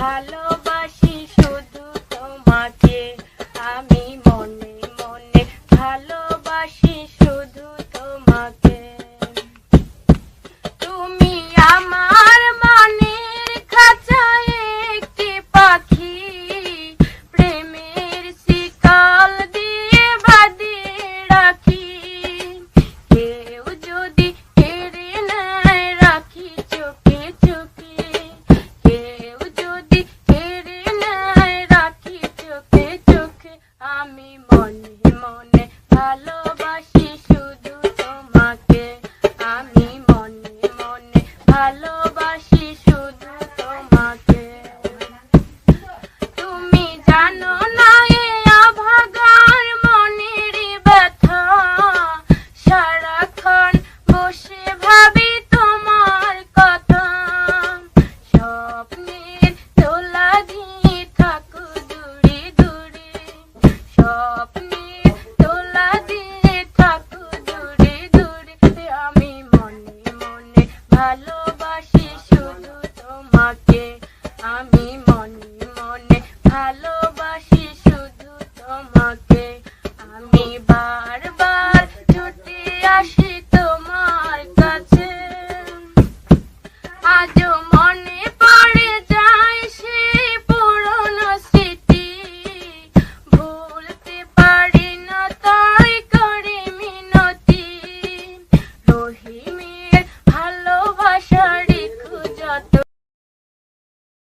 ভালোবাসি শুধু তোমাকে, আমি মনে মনে ভালোবাসি শুধু তোমাকে। তুমি আমার মনের খাঁচায় একটি পাখি, প্রেমের শিকল দিয়ে বাঁধিয়ে রাখি। কেউ যদি কেড়ে নেয় রাখি চোখে চোখে, কেউ যদি কেড়ে নেয় রাখি চোখে চোখে। আমি মনে মনে ভালোবাসি শুধু তোমাকে, আমি মনে মনে ভালোবাসি শুধু তোমাকে। তুমি জানো না এ অভাগার মনের ব্যথা, সারাক্ষণ বসে ভাবি তোমার কথা। স্বপ্নের দোলা দিয়ে থাকো দূরে দূরে, স্বপ্নের দোলা দিয়ে থাকো দূরে দূরে। আমি মনে মনে ভালোবাসি শুধু তোমাকে, আমি